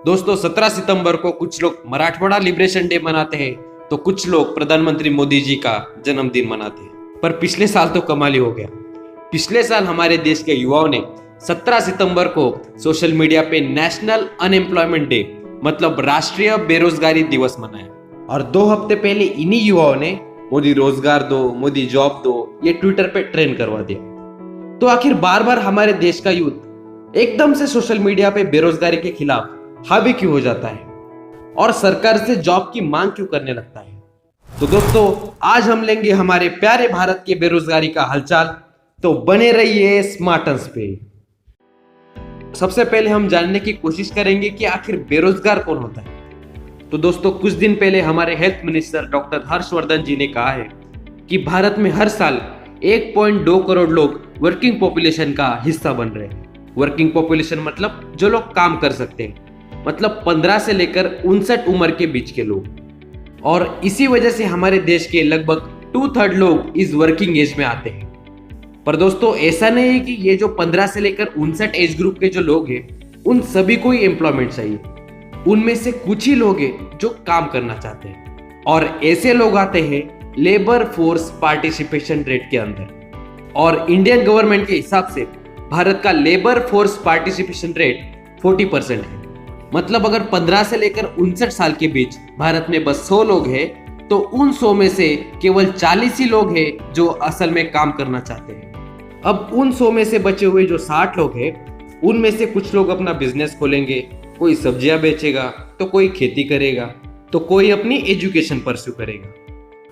दोस्तों 17 सितंबर को कुछ लोग मराठवाड़ा लिबरेशन डे मनाते हैं तो कुछ लोग प्रधानमंत्री मोदी जी का जन्मदिन मनाते हैं। पर पिछले साल तो कमाल ही हो गया। पिछले साल हमारे देश के युवाओं ने 17 सितंबर को सोशल मीडिया पे नेशनल अनएम्प्लॉयमेंट डे मतलब राष्ट्रीय बेरोजगारी दिवस मनाया। और 2 हफ्ते पहले इन्हीं युवाओं ने मोदी रोजगार दो, मोदी जॉब दो ये ट्विटर पे ट्रेंड करवा दिया। तो आखिर बार बार हमारे देश का यूथ एकदम से सोशल मीडिया पे बेरोजगारी के खिलाफ हावी क्यों हो जाता है और सरकार से जॉब की मांग क्यों करने लगता है? तो दोस्तों आज हम लेंगे हमारे प्यारे भारत के बेरोजगारी का हालचाल, तो बने रहिए स्मार्टन्स पे। सबसे पहले हम जानने की कोशिश करेंगे कि आखिर बेरोजगार कौन होता है। तो दोस्तों कुछ दिन पहले हमारे हेल्थ मिनिस्टर डॉक्टर हर्षवर्धन जी ने कहा है कि भारत में हर साल 1.2 करोड़ लोग वर्किंग पॉपुलेशन का हिस्सा बन रहे हैं। वर्किंग पॉपुलेशन मतलब जो लोग काम कर सकते हैं, मतलब 15 से लेकर 59 उम्र के बीच के लोग। और इसी वजह से हमारे देश के लगभग 2/3 लोग इस वर्किंग एज में आते हैं। पर दोस्तों ऐसा नहीं है कि ये जो 15 से लेकर 59 एज ग्रुप के जो लोग हैं उन सभी को ही एम्प्लॉयमेंट चाहिए। उनमें से कुछ ही लोग हैं जो काम करना चाहते हैं और ऐसे लोग आते हैं लेबर फोर्स पार्टिसिपेशन रेट के अंदर। और इंडियन गवर्नमेंट के हिसाब से भारत का लेबर फोर्स पार्टिसिपेशन रेट 40% है। मतलब अगर 15 से लेकर 59 साल के बीच भारत में बस 100 लोग हैं तो उन 100 में से केवल 40 ही लोग हैं जो असल में काम करना चाहते हैं। अब उन 100 में से बचे हुए जो 60 लोग हैं उनमें से कुछ लोग अपना बिजनेस खोलेंगे, कोई सब्जियां बेचेगा तो कोई खेती करेगा तो कोई अपनी एजुकेशन परस्यू करेगा।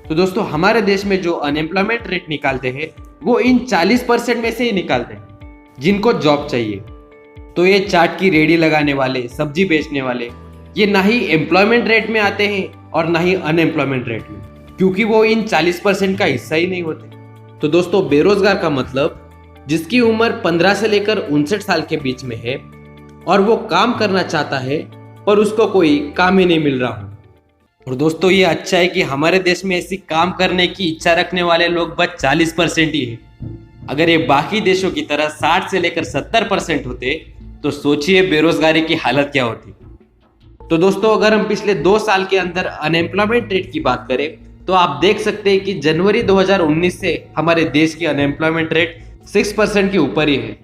तो दोस्तों हमारे देश में जो अनएम्प्लॉयमेंट रेट निकालते हैं वो इन 40% में से ही निकालते हैं जिनको जॉब चाहिए। तो ये चाट की रेडी लगाने वाले, सब्जी बेचने वाले, ये ना ही एम्प्लॉयमेंट रेट में आते हैं और ना ही अनएम्प्लॉयमेंट रेट में, क्योंकि वो इन 40% का हिस्सा ही नहीं होते। तो दोस्तों बेरोजगार का मतलब जिसकी उम्र 15 से लेकर 59 साल के बीच में है और वो काम करना चाहता है पर उसको कोई काम ही नहीं मिल रहा हो। और दोस्तों ये अच्छा है कि हमारे देश में ऐसी काम करने की इच्छा रखने वाले लोग बस 40% ही है। अगर ये बाकी देशों की तरह 60 से लेकर 70% होते तो सोचिए बेरोजगारी की हालत क्या होती। तो दोस्तों अगर हम पिछले 2 साल के अंदर अनएम्प्लॉयमेंट रेट की बात करें तो आप देख सकते हैं कि जनवरी 2019 से हमारे देश की अनएम्प्लॉयमेंट रेट 6% के ऊपर ही है।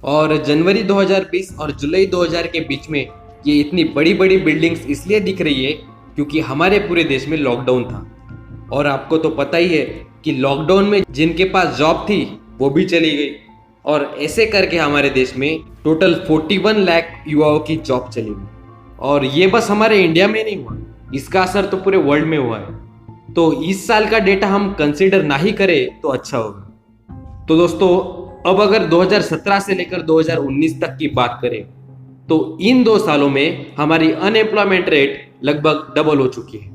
और जनवरी 2020 और जुलाई 2000 के बीच में ये इतनी बड़ी बड़ी बिल्डिंग्स इसलिए दिख रही है क्योंकि हमारे पूरे देश में लॉकडाउन था। और आपको तो पता ही है कि लॉकडाउन में जिनके पास जॉब थी वो भी चली गई और ऐसे करके हमारे देश में टोटल 41 लाख युवाओं की जॉब चली गई। और ये बस हमारे इंडिया में नहीं हुआ, इसका असर तो पूरे वर्ल्ड में हुआ है। तो इस साल का डेटा हम कंसीडर ना ही करें तो अच्छा होगा। तो दोस्तों अब अगर 2017 से लेकर 2019 तक की बात करें तो इन 2 सालों में हमारी अनएम्प्लॉयमेंट रेट लगभग डबल हो चुकी है।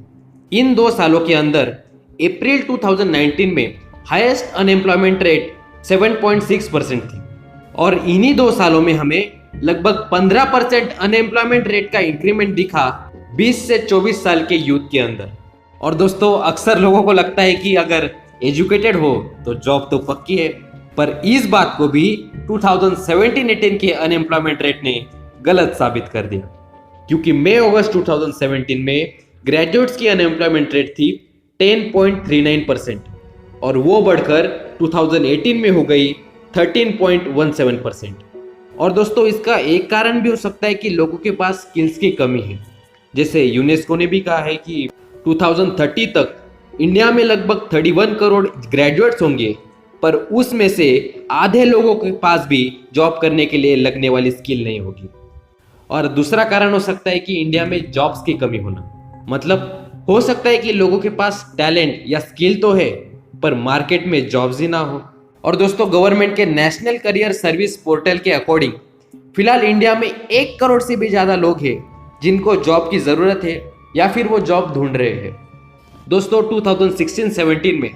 इन 2 सालों के अंदर अप्रैल 2019 में हाईएस्ट अनएम्प्लॉयमेंट रेट 7.6% थी और इन्हीं 2 सालों में हमें लगभग 15% अनएम्प्लॉयमेंट रेट का इंक्रीमेंट दिखा 20 से 24 साल के यूथ के अंदर। और दोस्तों अक्सर लोगों को लगता है कि अगर एजुकेटेड हो तो जॉब तो पक्की है, पर इस बात को भी 2017-18 के अनएम्प्लॉयमेंट रेट ने गलत साबित कर दिया, क्योंकि मई अगस्त 2017 में ग्रेजुएट्स की अनएम्प्लॉयमेंट रेट थी 10.39% और वो बढ़कर 2018 में हो गई 13.17%। और दोस्तों इसका एक कारण भी हो सकता है कि लोगों के पास स्किल्स की कमी है। जैसे यूनेस्को ने भी कहा है कि 2030 तक इंडिया में लगभग 31 करोड़ ग्रेजुएट्स होंगे, पर उसमें से आधे लोगों के पास भी जॉब करने के लिए लगने वाली स्किल नहीं होगी। और दूसरा कारण हो सकता है कि इंडिया में जॉब्स की कमी होना, मतलब हो सकता है कि लोगों के पास टैलेंट या स्किल तो है पर मार्केट में जॉब्स ही ना हो। और दोस्तों गवर्नमेंट के नेशनल करियर सर्विस पोर्टल के अकॉर्डिंग फिलहाल इंडिया में 1 करोड़ से भी ज्यादा लोग हैं जिनको जॉब की जरूरत है या फिर वो जॉब ढूंढ रहे हैं। दोस्तों 2016-17 में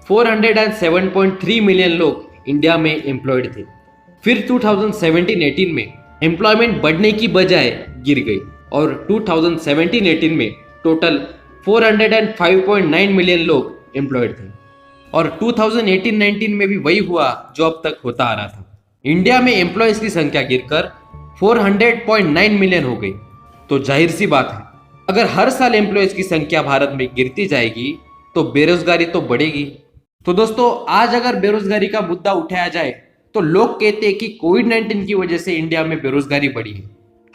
407.3 मिलियन लोग इंडिया में एम्प्लॉयड थे। फिर 2017-18 में एम्प्लॉयमेंट बढ़ने की बजाय गिर गई और 2017-18 में टोटल 405.9 मिलियन लोग एम्प्लॉयड थे। और 2018-19 में भी वही हुआ जो अब तक होता आ रहा था। इंडिया में एम्प्लॉयज की संख्या गिरकर 400.9 मिलियन हो गई तो जाहिर सी बात है, अगर हर साल एम्प्लॉयज की संख्या भारत में गिरती जाएगी तो बेरोजगारी तो बढ़ेगी। तो दोस्तों, आज अगर बेरोजगारी का मुद्दा उठाया जाए तो लोग कहते हैं कि कोविड-19 की वजह से इंडिया में बेरोजगारी बढ़ी है।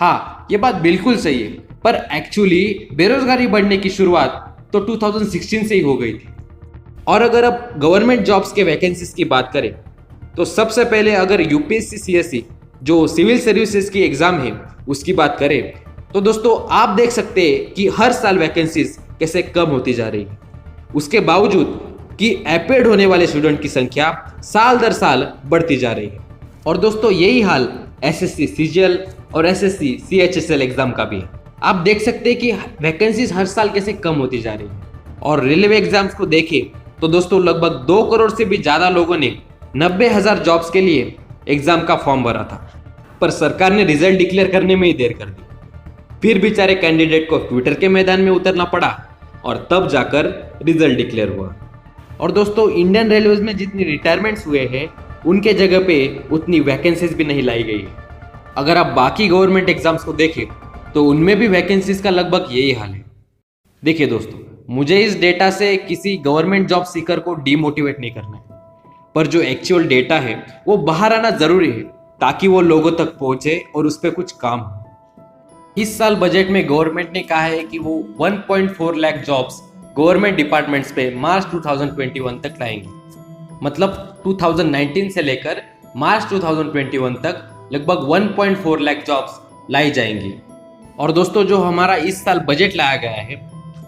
हाँ, ये बात बिल्कुल सही है, पर एक्चुअली बेरोजगारी बढ़ने की शुरुआत तो 2016 से ही हो गई थी। और अगर अब गवर्नमेंट जॉब्स के वैकेंसीज की बात करें तो सबसे पहले अगर यूपीएससी सीएससी जो सिविल सर्विसेज की एग्जाम है उसकी बात करें तो दोस्तों आप देख सकते हैं कि हर साल वैकेंसीज कैसे कम होती जा रही है, उसके बावजूद कि एपेड होने वाले स्टूडेंट की संख्या साल दर साल बढ़ती जा रही है। और दोस्तों यही हाल एसएससी सीजीएल और एसएससी सीएचएसएल एग्जाम का भी है। आप देख सकते हैं कि वैकेंसीज हर साल कैसे कम होती जा रही है। और रेलवे एग्जाम्स को देखें तो दोस्तों लगभग 2 करोड़ से भी ज्यादा लोगों ने 90,000 जॉब्स के लिए एग्जाम का फॉर्म भरा था, पर सरकार ने रिजल्ट डिक्लेयर करने में ही देर कर दी। फिर बेचारे कैंडिडेट को ट्विटर के मैदान में उतरना पड़ा और तब जाकर रिजल्ट डिक्लेयर हुआ। और दोस्तों इंडियन रेलवेज में जितनी रिटायरमेंट्स हुए हैं उनके जगह पे उतनी वैकेंसीज भी नहीं लाई गई है। अगर आप बाकी गवर्नमेंट एग्जाम्स को देखें तो उनमें भी वैकेंसीज का लगभग यही हाल है। देखिए दोस्तों, मुझे इस डेटा से किसी गवर्नमेंट जॉब सीकर को डीमोटिवेट नहीं करना है, पर जो एक्चुअल डेटा है वो बाहर आना जरूरी है ताकि वो लोगों तक पहुंचे और उस पर कुछ काम हो। इस साल बजट में गवर्नमेंट ने कहा है कि वो 1.4 लाख जॉब्स गवर्नमेंट डिपार्टमेंट्स पे मार्च 2021 तक लाएंगे। मतलब 2019 से लेकर मार्च 2021 तक लगभग 1.4 लाख जॉब्स लाई जाएंगी। और दोस्तों जो हमारा इस साल बजट लाया गया है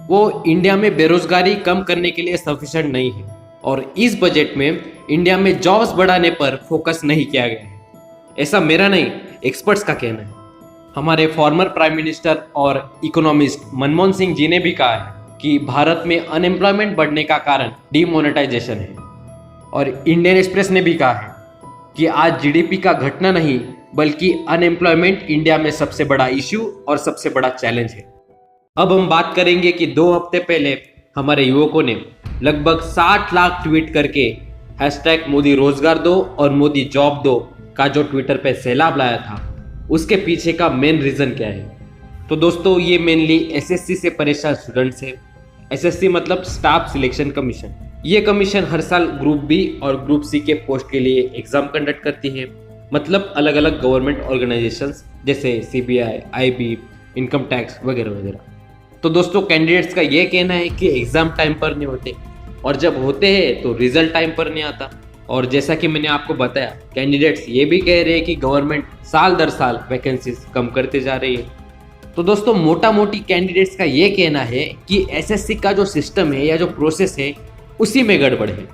वो इंडिया में बेरोजगारी कम करने के लिए सफिशिएंट नहीं है और इस बजट में इंडिया में जॉब्स बढ़ाने पर फोकस नहीं किया गया है। ऐसा मेरा नहीं, एक्सपर्ट्स का कहना है। हमारे फॉर्मर प्राइम मिनिस्टर और इकोनॉमिस्ट मनमोहन सिंह जी ने भी कहा है कि भारत में अनएम्प्लॉयमेंट बढ़ने का कारण डीमोनेटाइजेशन है। और इंडियन एक्सप्रेस ने भी कहा है कि आज जीडीपी का घटना नहीं बल्कि अनएम्प्लॉयमेंट इंडिया में सबसे बड़ा इश्यू और सबसे बड़ा चैलेंज है। अब हम बात करेंगे कि 2 हफ्ते पहले हमारे युवकों ने लगभग 60 लाख ट्वीट करके हैशटैग मोदी रोजगार दो और मोदी जॉब दो का जो ट्विटर पे सैलाब लाया था, उसके पीछे का मेन रीजन क्या है। तो दोस्तों ये मेनली एसएससी से परेशान स्टूडेंट्स है। एसएससी मतलब स्टाफ सिलेक्शन कमीशन। ये कमीशन हर साल ग्रुप बी और ग्रुप सी के पोस्ट के लिए एग्जाम कंडक्ट करती है। मतलब अलग अलग गवर्नमेंट ऑर्गेनाइजेशंस जैसे सीबीआई, आईबी, इनकम टैक्स वगैरह वगैरह। तो दोस्तों कैंडिडेट्स का ये कहना है कि एग्जाम टाइम पर नहीं होते और जब होते हैं तो रिजल्ट टाइम पर नहीं आता। और जैसा कि मैंने आपको बताया, कैंडिडेट्स ये भी कह रहे हैं कि गवर्नमेंट साल दर साल वैकेंसीज कम करते जा रही है। तो दोस्तों मोटा मोटी कैंडिडेट्स का ये कहना है कि एसएससी का जो सिस्टम है या जो प्रोसेस है उसी में गड़बड़ है।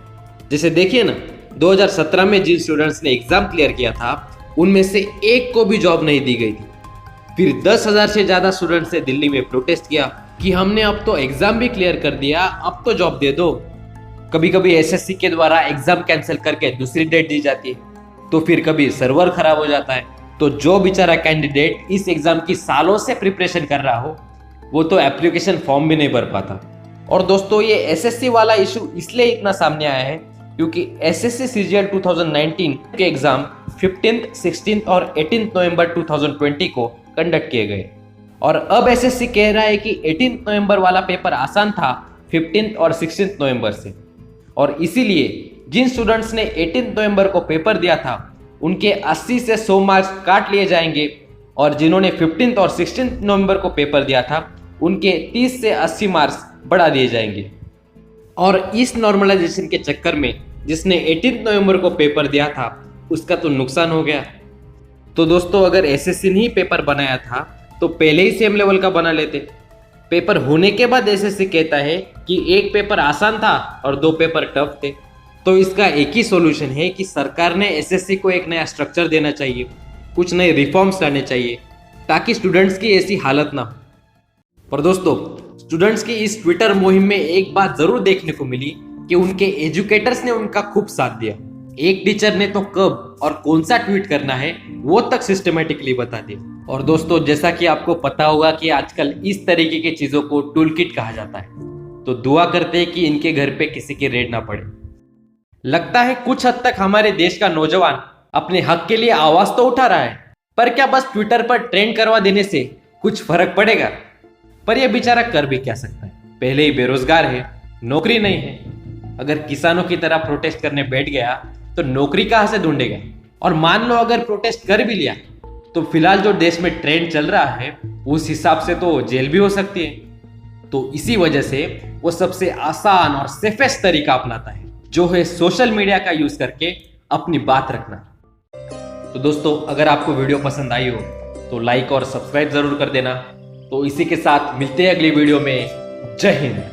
जैसे देखिए ना, 2017 में जिन स्टूडेंट्स ने एग्जाम क्लियर किया था उनमें से एक को भी जॉब नहीं दी गई थी। फिर 10,000 से ज्यादा स्टूडेंट्स ने दिल्ली में प्रोटेस्ट किया कि हमने अब तो एग्जाम भी क्लियर कर दिया, अब तो जॉब दे दो। कभी कभी एसएससी के द्वारा एग्जाम कैंसिल करके दूसरी डेट दी जाती है, तो फिर कभी सर्वर खराब हो जाता है। तो जो बेचारा कैंडिडेट इस एग्जाम की सालों से प्रिपरेशन कर रहा हो वो तो एप्लीकेशन फॉर्म भी नहीं भर पाता। और दोस्तों ये एसएससी वाला इशू इसलिए इतना सामने आया है क्योंकि एसएससी सीजीएल 2019 के एग्जाम 15th, 16th और 18th नवंबर 2020 को कंडक्ट किए गए और अब एसएससी कह रहा है कि 18th नवंबर वाला पेपर आसान था 15th और 16th नवंबर से। और इसीलिए जिन स्टूडेंट्स ने 18th नवंबर को पेपर दिया था उनके 80 से 100 मार्क्स काट लिए जाएंगे और जिन्होंने 15th और 16th नवंबर को पेपर दिया था उनके 30 से 80 मार्क्स बढ़ा दिए जाएंगे। और इस नॉर्मलाइजेशन के चक्कर में जिसने 18th नवंबर को पेपर दिया था उसका तो नुकसान हो गया। तो दोस्तों अगर एसएससी ने ही पेपर बनाया था तो पहले ही सेम लेवल का बना लेते। पेपर होने के बाद एसएससी कहता है कि एक पेपर आसान था और 2 पेपर टफ थे। तो इसका एक ही सॉल्यूशन है कि सरकार ने एसएससी को एक नया स्ट्रक्चर देना चाहिए, कुछ नए रिफॉर्म्स लाने चाहिए ताकि स्टूडेंट्स की ऐसी हालत ना हो। पर दोस्तों स्टूडेंट्स की इस ट्विटर मुहिम में एक बात जरूर देखने को मिली कि उनके एजुकेटर्स ने उनका खूब साथ दिया। एक टीचर ने तो कब और कौन सा ट्वीट करना है वो तक सिस्टमेटिकली बता दिया। और दोस्तों जैसा कि आपको पता होगा कि आजकल इस तरीके की चीजों को टूल किट कहा जाता है, तो दुआ करते हैं कि इनके घर पे किसी की रेड ना पड़े। लगता है कुछ हद तक हमारे देश का नौजवान अपने हक के लिए आवाज तो उठा रहा है, पर क्या बस ट्विटर पर ट्रेंड करवा देने से कुछ फर्क पड़ेगा? पर यह बेचारा कर भी क्या सकता है, पहले ही बेरोजगार है, नौकरी नहीं है। अगर किसानों की तरह प्रोटेस्ट करने बैठ गया तो नौकरी कहां से ढूंढेगा? और मान लो अगर प्रोटेस्ट कर भी लिया तो फिलहाल जो देश में ट्रेंड चल रहा है उस हिसाब से तो जेल भी हो सकती है। तो इसी वजह से वो सबसे आसान और सेफेस्ट तरीका अपनाता है, जो है सोशल मीडिया का यूज करके अपनी बात रखना। तो दोस्तों, अगर आपको वीडियो पसंद आई हो तो लाइक और सब्सक्राइब जरूर कर देना। तो इसी के साथ मिलते हैं अगली वीडियो में। जय हिंद।